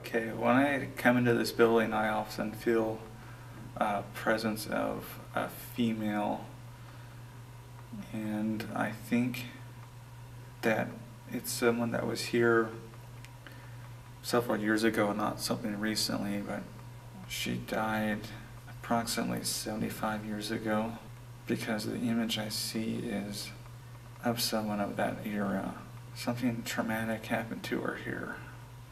Okay, when I come into this building, I often feel a presence of a female, and I think that it's someone that was here several years ago, not something recently, but she died approximately 75 years ago, because the image I see is of someone of that era. Something traumatic happened to her here,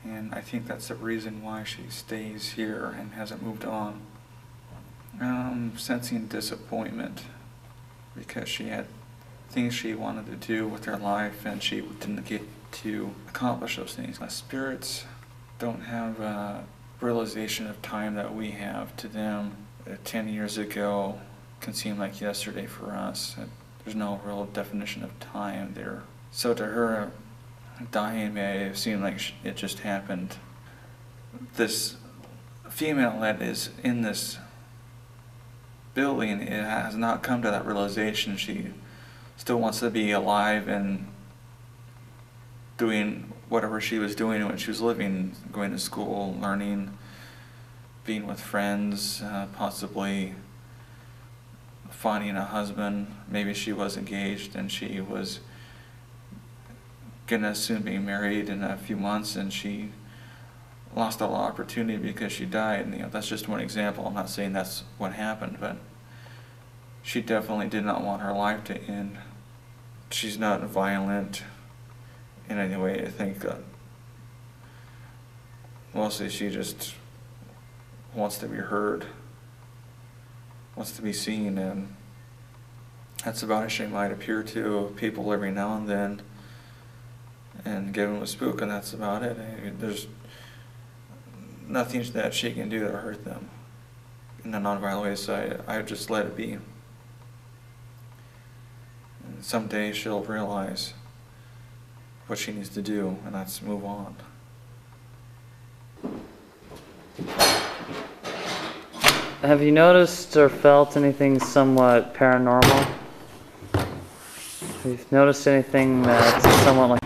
and I think that's the reason why she stays here and hasn't moved on. Sensing disappointment because she had things she wanted to do with her life and she didn't get to accomplish those things. Spirits don't have a realization of time that we have. To them, 10 years ago can seem like yesterday for us. There's no real definition of time there. So to her, dying may seem like it just happened. This female that is in this building, it has not come to that realization. She still wants to be alive and doing whatever she was doing when she was living, going to school, learning, being with friends, possibly finding a husband. Maybe she was engaged and she was gonna soon be married in a few months, and she lost a lot of opportunity because she died. And, that's just one example. I'm not saying that's what happened, but she definitely did not want her life to end. She's not violent in any way. I think mostly she just wants to be heard, wants to be seen, and that's about as she might appear to people every now and then and give them a spook, and that's about it. There's nothing that she can do to hurt them in a non-violent way, so I just let it be. And someday she'll realize what she needs to do, and that's move on. Have you noticed or felt anything somewhat paranormal? Have you noticed anything that's somewhat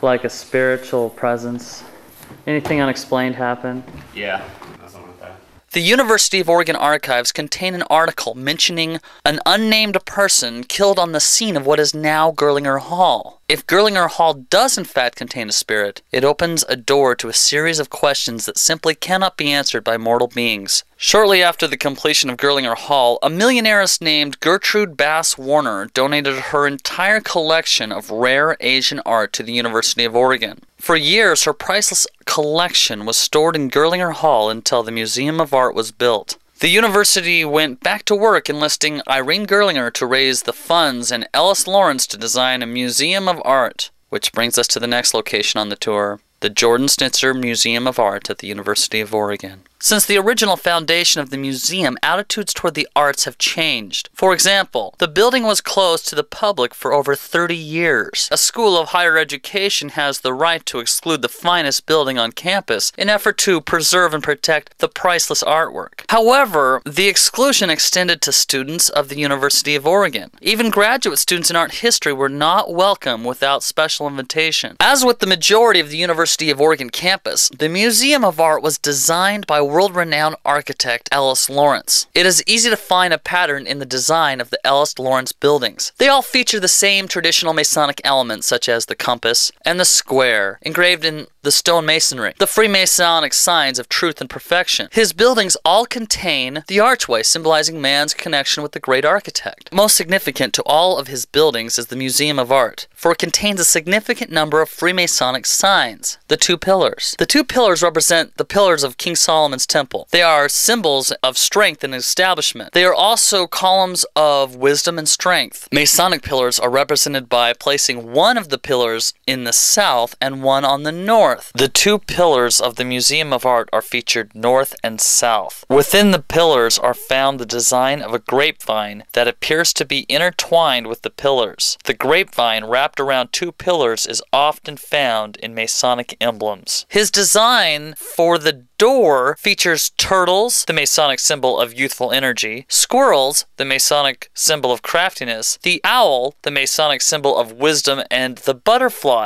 like a spiritual presence? Anything unexplained happen? Yeah, something like that. The University of Oregon archives contain an article mentioning an unnamed person killed on the scene of what is now Girlinger Hall. If Girlinger Hall does in fact contain a spirit, it opens a door to a series of questions that simply cannot be answered by mortal beings. Shortly after the completion of Girlinger Hall, a millionairess named Gertrude Bass Warner donated her entire collection of rare Asian art to the University of Oregon. For years, her priceless collection was stored in Girlinger Hall until the Museum of Art was built. The university went back to work enlisting Irene Girlinger to raise the funds and Ellis Lawrence to design a museum of art, which brings us to the next location on the tour, the Jordan Schnitzer Museum of Art at the University of Oregon. Since the original foundation of the museum, attitudes toward the arts have changed. For example, the building was closed to the public for over 30 years. A school of higher education has the right to exclude the finest building on campus in effort to preserve and protect the priceless artwork. However, the exclusion extended to students of the University of Oregon. Even graduate students in art history were not welcome without special invitation. As with the majority of the University of Oregon campus, the Museum of Art was designed by world-renowned architect Ellis Lawrence. It is easy to find a pattern in the design of the Ellis Lawrence buildings. They all feature the same traditional Masonic elements such as the compass and the square engraved in the stone masonry, the Freemasonic signs of truth and perfection. His buildings all contain the archway symbolizing man's connection with the great architect. Most significant to all of his buildings is the Museum of Art, for it contains a significant number of Freemasonic signs, the two pillars. The two pillars represent the pillars of King Solomon's temple. They are symbols of strength and establishment. They are also columns of wisdom and strength. Masonic pillars are represented by placing one of the pillars in the south and one on the north. The two pillars of the Museum of Art are featured north and south. Within the pillars are found the design of a grapevine that appears to be intertwined with the pillars. The grapevine wrapped around two pillars is often found in Masonic emblems. His design for the door features turtles, the Masonic symbol of youthful energy, squirrels, the Masonic symbol of craftiness, the owl, the Masonic symbol of wisdom, and the butterfly,